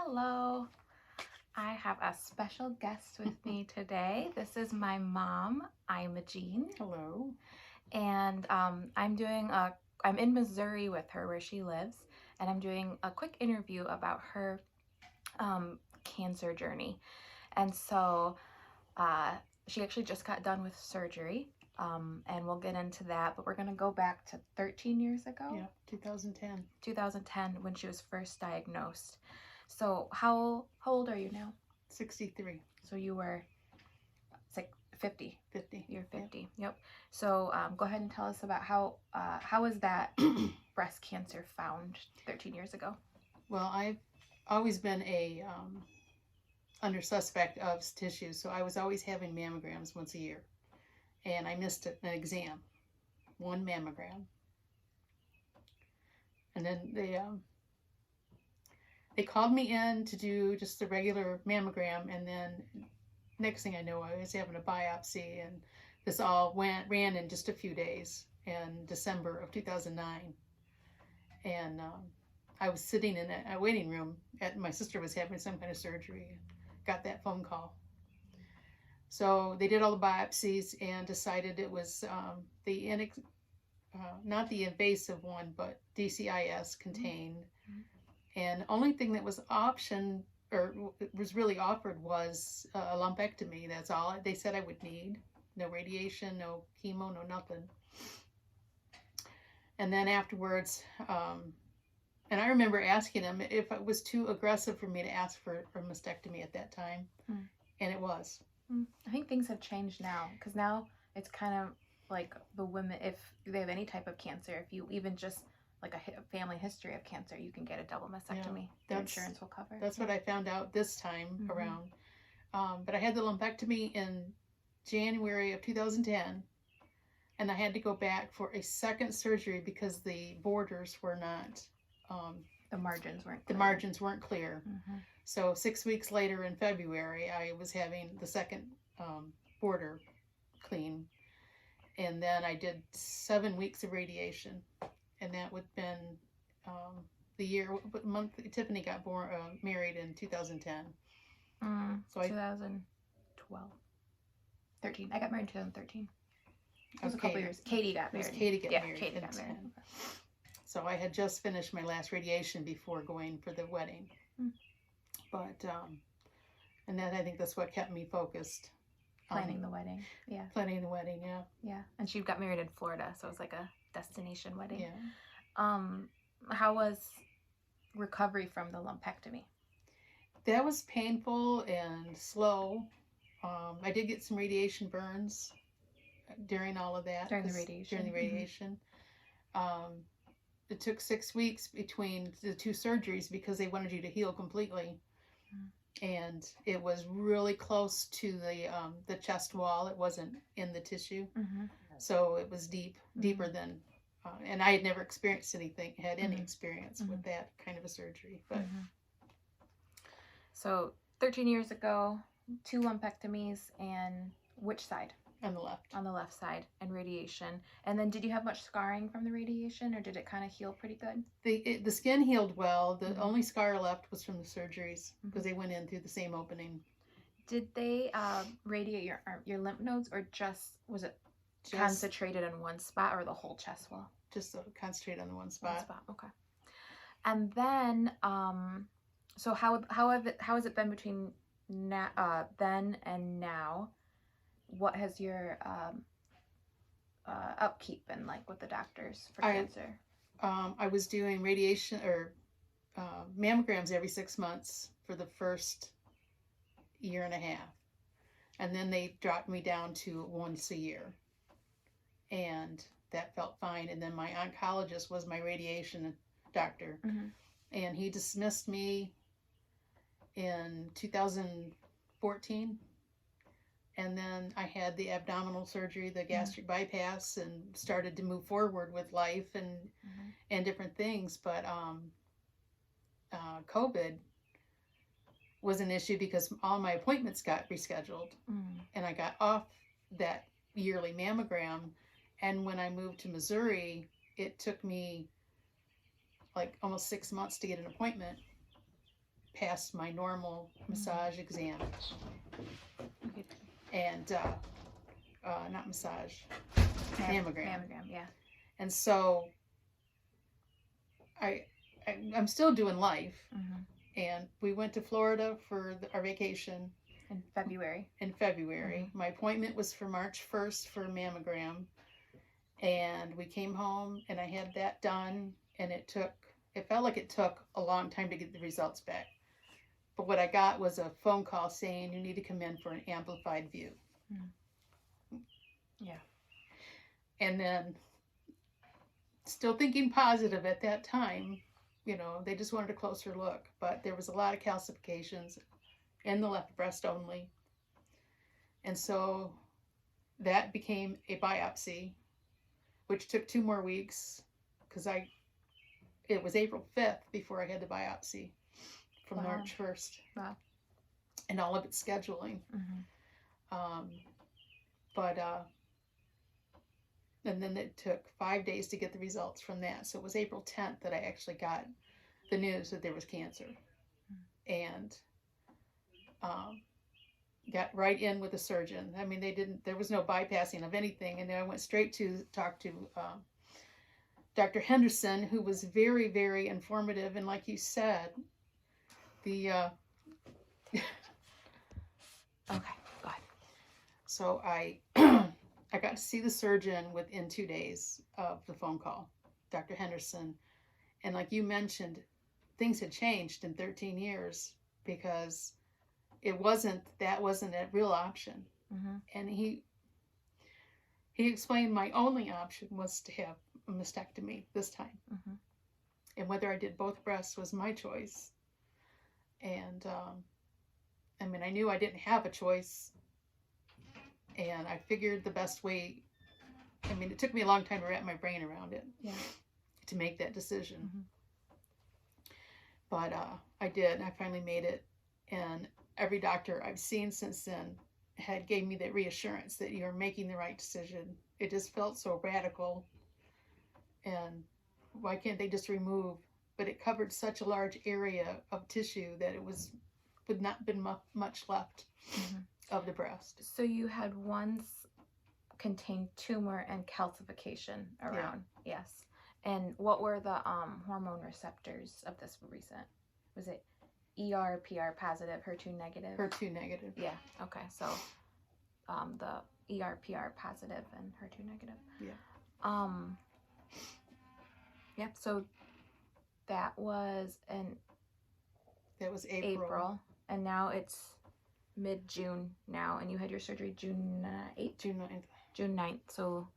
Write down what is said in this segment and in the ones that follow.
Hello. I have a special guest with me today. This is my mom, Imogene, Hello. and I'm in Missouri with her where she lives, and I'm doing a quick interview about her cancer journey. And so she actually just got done with surgery, and we'll get into that, but we're going to go back to 13 years ago. Yeah, 2010. 2010 when she was first diagnosed. So how old are you now? 63. So you were, it's like 50. 50. You're 50. Yep. So go ahead and tell us about how was that breast cancer found 13 years ago? Well, I've always been under suspect of tissue, so I was always having mammograms once a year, and I missed an exam, one mammogram, and then they called me in to do just the regular mammogram, and then next thing I know, I was having a biopsy, and this all ran in just a few days in December of 2009. And I was sitting in a waiting room. My sister was having some kind of surgery. Got that phone call. So they did all the biopsies and decided it was not the invasive one, but DCIS contained. Mm-hmm. And only thing that was was really offered was a lumpectomy. That's all they said I would need. No radiation, no chemo, no nothing. And then afterwards, and I remember asking him if it was too aggressive for me to ask for a mastectomy at that time. And it was. I think things have changed now, because now it's kind of like the women, if they have any type of cancer, if you even just like a family history of cancer, you can get a double mastectomy. Yeah, insurance will cover. That's what I found out this time around. But I had the lumpectomy in January of 2010, and I had to go back for a second surgery because the borders were not. The margins weren't clear. The margins weren't clear. Mm-hmm. So 6 weeks later in February, I was having the second border clean, and then I did 7 weeks of radiation. And that would have been the month Tiffany got married in 2010. So 2012. 13. I got married in 2013. It was a couple years. Katie got married. Katie got married. Katie got married. So I had just finished my last radiation before going for the wedding. But, and then I think that's what kept me focused. Planning the wedding. Yeah. Planning the wedding, yeah. Yeah. And she got married in Florida, so it was like a destination wedding. Yeah. How was recovery from the lumpectomy? That was painful and slow. I did get some radiation burns during all of that. During the radiation. Mm-hmm. It took 6 weeks between the two surgeries because they wanted you to heal completely. And it was really close to the chest wall. It wasn't in the tissue. So it was deeper than, and I had never experienced any experience with that kind of a surgery. But So 13 years ago, 2 lumpectomies, and which side? On the left. On the left side, and radiation. And then did you have much scarring from the radiation, or did it kind of heal pretty good? The skin healed well. The only scar left was from the surgeries because they went in through the same opening. Did they radiate your lymph nodes, or was it concentrated in one spot, or the whole chest wall? Just concentrated on the one spot. One spot, okay. And then, so how has it been between then and now? What has your upkeep been like with the doctors for cancer? I was doing radiation or mammograms every 6 months for the first year and a half. And then they dropped me down to once a year. And that felt fine. And then my oncologist was my radiation doctor. And he dismissed me in 2014. And then I had the abdominal surgery, the gastric bypass, and started to move forward with life and different things. But COVID was an issue because all my appointments got rescheduled. And I got off that yearly mammogram. And when I moved to Missouri, it took me like almost 6 months to get an appointment. passed my normal massage exam. Okay. And not massage, mammogram. Mammogram, yeah. And so I'm still doing life. Mm-hmm. And we went to Florida for our vacation In February. Mm-hmm. My appointment was for March 1st for a mammogram. And we came home and I had that done. And it felt like it took a long time to get the results back. But what I got was a phone call saying you need to come in for an amplified view. Mm. Yeah. And then, still thinking positive at that time, they just wanted a closer look. But there was a lot of calcifications in the left breast only. And so that became a biopsy, which took 2 more weeks because it was April 5th before I had the biopsy from March 1st. Wow. And all of its scheduling. Mm-hmm. And then it took 5 days to get the results from that. So it was April 10th that I actually got the news that there was cancer. And got right in with a surgeon. I mean, there was no bypassing of anything. And then I went straight to talk to Dr. Henderson, who was very, very informative. And like you said, Okay, go ahead. So I got to see the surgeon within 2 days of the phone call, Dr. Henderson. And like you mentioned, things had changed in 13 years because that wasn't a real option. Mm-hmm. And he explained my only option was to have a mastectomy this time. Mm-hmm. And whether I did both breasts was my choice. And I mean, I knew I didn't have a choice. And I figured the best way, I mean, it took me a long time to wrap my brain around it. Yeah. To make that decision. Mm-hmm. But I did. I finally made it. And every doctor I've seen since then gave me that reassurance that you're making the right decision. It just felt so radical. And why can't they just remove? But it covered such a large area of tissue that would not been much left of the breast. So you had once contained tumor and calcification around. Yeah. Yes. And what were the hormone receptors of this recent? Was it ER, PR positive, HER2 negative? HER2 negative. Yeah. Okay. So the ER, PR positive and HER2 negative. Yeah. Yeah. So that was April. And now it's mid-June now, and you had your surgery June 8th? June 9th. So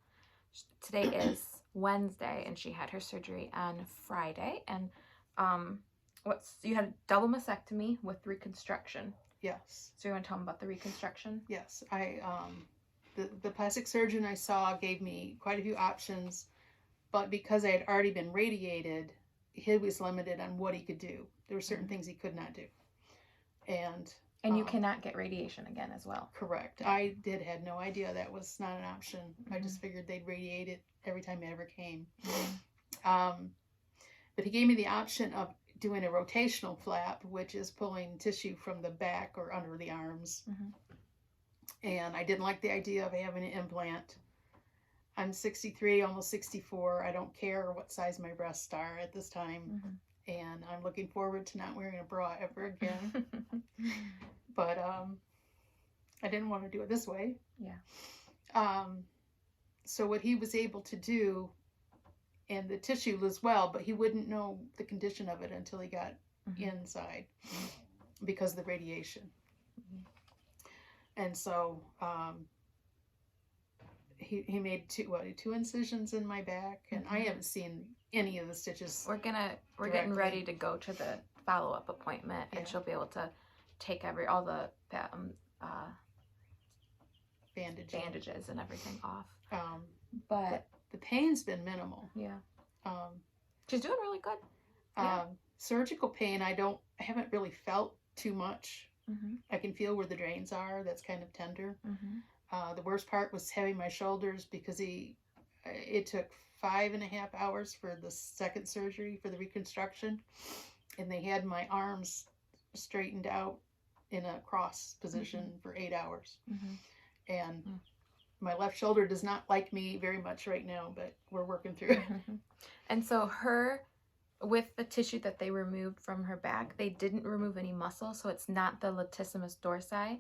today is Wednesday, and she had her surgery on Friday. And you had a double mastectomy with reconstruction. Yes. So you want to tell them about the reconstruction? Yes. The plastic surgeon I saw gave me quite a few options, but because I had already been radiated, he was limited on what he could do. There were certain things he could not do. And you cannot get radiation again as well. Correct. Yeah. I had no idea that was not an option. I just figured they'd radiate it every time it ever came. But he gave me the option of doing a rotational flap, which is pulling tissue from the back or under the arms. And I didn't like the idea of having an implant. I'm 63, almost 64. I don't care what size my breasts are at this time. And I'm looking forward to not wearing a bra ever again. But I didn't want to do it this way. Yeah. So what he was able to do, and the tissue as well, but he wouldn't know the condition of it until he got inside because of the radiation. And so he made two incisions in my back, and I haven't seen any of the stitches. We're getting ready to go to the follow-up appointment, and she'll be able to take all the bandages and everything off. But the pain's been minimal. Yeah. She's doing really good. Surgical pain, I haven't really felt too much. I can feel where the drains are. That's kind of tender. The worst part was having my shoulders because it took 5.5 hours for the second surgery for the reconstruction, and they had my arms straightened out in a cross position for 8 hours. And my left shoulder does not like me very much right now, but we're working through it. And so with the tissue that they removed from her back, they didn't remove any muscle, so it's not the latissimus dorsi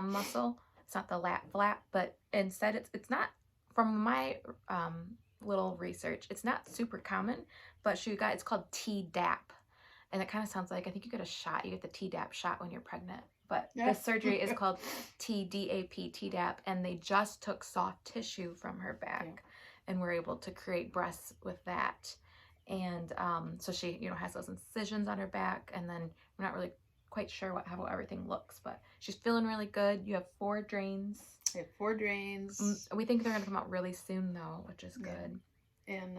muscle. It's not the lat flap, but instead it's not, from my little research, it's not super common, but it's called Tdap. And it kind of sounds like, I think you get a shot, you get the Tdap shot when you're pregnant. But the surgery is called Tdap, and they just took soft tissue from her back and were able to create breasts with that. And so she, has those incisions on her back, and then we're not really quite sure how everything looks, but she's feeling really good. You have 4 drains. I have 4 drains. We think they're going to come out really soon, though, which is good. And,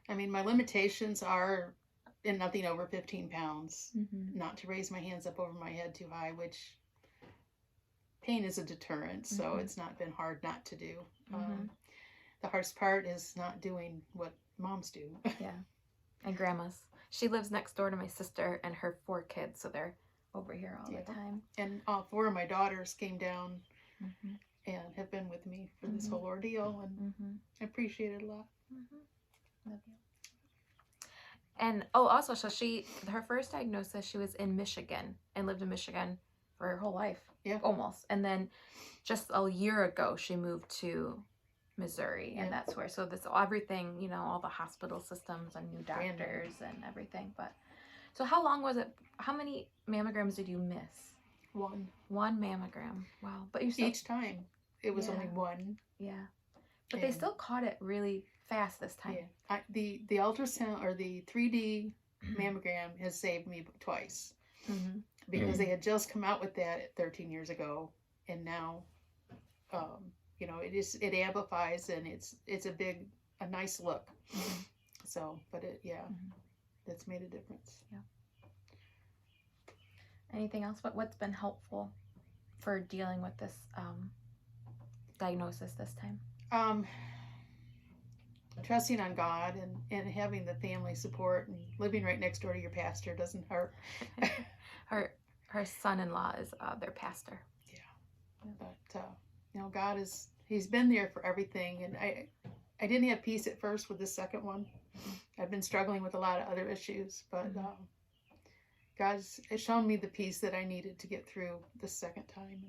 I mean, my limitations are in nothing over 15 pounds, not to raise my hands up over my head too high, which pain is a deterrent, so it's not been hard not to do. The hardest part is not doing what moms do. And grandma's. She lives next door to my sister and her 4 kids, so they're over here all the time. And all 4 of my daughters came down and have been with me for this whole ordeal, and I appreciate it a lot. Love you. And also, so her first diagnosis, she was in Michigan and lived in Michigan for her whole life, almost. And then just a year ago, she moved to Missouri, and that's where, so this everything, all the hospital systems and new doctors and everything. But so how long was it? How many mammograms did you miss? 1. 1 mammogram. Wow. But you still, each time it was only 1. But they still caught it really fast this time. The ultrasound, or the 3D mammogram, has saved me twice, because they had just come out with that 13 years ago, and now it amplifies, and it's a nice look. So, but that's made a difference. Anything else? What's been helpful for dealing with this diagnosis this time? Trusting on God and having the family support, and living right next door to your pastor doesn't hurt. her son-in-law is their pastor. But God he's been there for everything, and I didn't have peace at first with the second one. I've been struggling with a lot of other issues, but God's shown me the peace that I needed to get through the second time.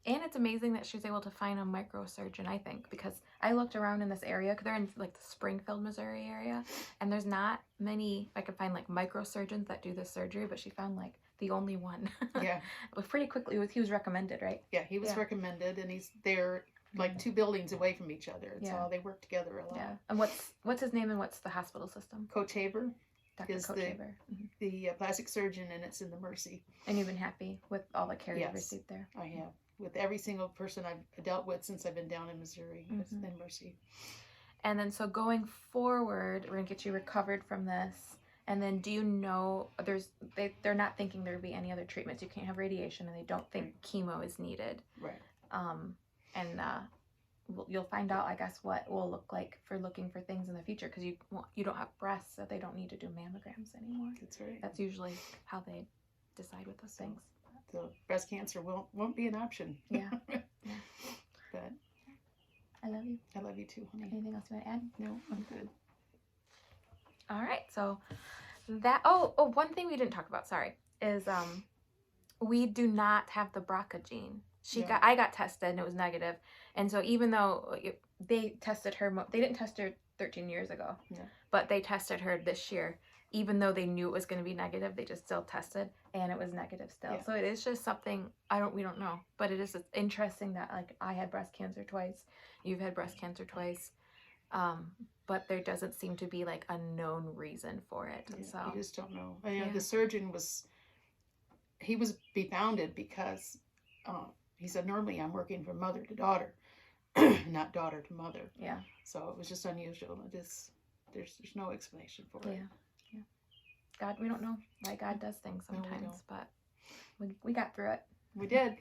And it's amazing that she's able to find a microsurgeon, I think, because I looked around in this area, because they're in like the Springfield, Missouri area, and there's not many, I could find like microsurgeons that do this surgery, but she found like the only one. But pretty quickly, he was recommended, right? He was recommended, and they're like 2 buildings away from each other. So they work together a lot. And what's his name, and what's the hospital system? Cochaver. Dr. Is Cochaver. the plastic surgeon, and it's in the Mercy. And you've been happy with all the care you've received there? I have. With every single person I've dealt with since I've been down in Missouri. It's been Mercy. And then so going forward, we're going to get you recovered from this. And then do you know, they're not thinking there would be any other treatments. You can't have radiation, and they don't think chemo is needed. Right. And you'll find out, I guess, what will look like for looking for things in the future, because you don't have breasts, so they don't need to do mammograms anymore. That's right. That's usually how they decide with those things. So breast cancer won't be an option. But I love you. I love you too, honey. Anything else you want to add? No, I'm good. All right, so one thing we didn't talk about, sorry, is we do not have the BRCA gene. I got tested and it was negative, and so even though they tested her, they didn't test her 13 years ago, but they tested her this year. Even though they knew it was going to be negative, they just still tested, and it was negative still. So it is just something we don't know, but it's interesting that, like, I had breast cancer twice, you've had breast cancer twice, but there doesn't seem to be like a known reason for it. So you just don't know. The surgeon was befounded because he said, normally I'm working from mother to daughter, not daughter to mother. So it was just unusual. There's no explanation for it. God, we don't know why God does things sometimes, but we got through it. We did.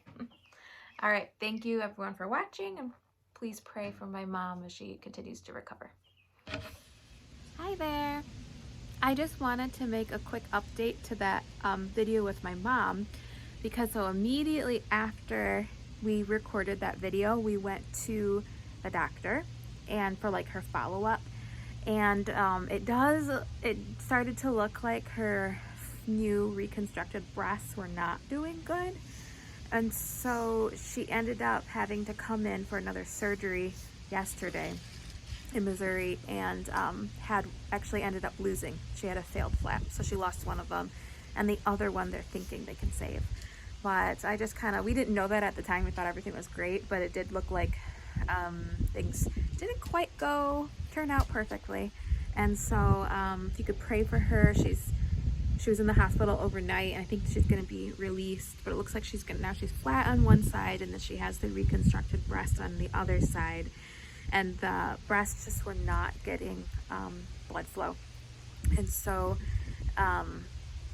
All right. Thank you, everyone, for watching, and please pray for my mom as she continues to recover. Hi there. I just wanted to make a quick update to that video with my mom, because so immediately after we recorded that video, we went to the doctor and for like her follow-up, and it started to look like her new reconstructed breasts were not doing good, and so she ended up having to come in for another surgery yesterday in Missouri, and had actually ended up losing. She had a failed flap, so she lost one of them, and the other one they're thinking they can save. But I just we didn't know that at the time. We thought everything was great, but it did look like things didn't quite turn out perfectly. And so if you could pray for her. She was in the hospital overnight, and I think she's going to be released, but it looks like she's flat on one side, and then she has the reconstructed breast on the other side, and the breasts just were not getting blood flow, and so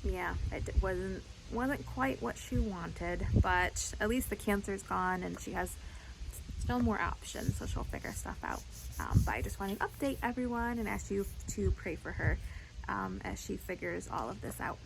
yeah, it wasn't quite what she wanted, but at least the cancer's gone and she has still more options, so she'll figure stuff out. But I just wanted to update everyone and ask you to pray for her as she figures all of this out.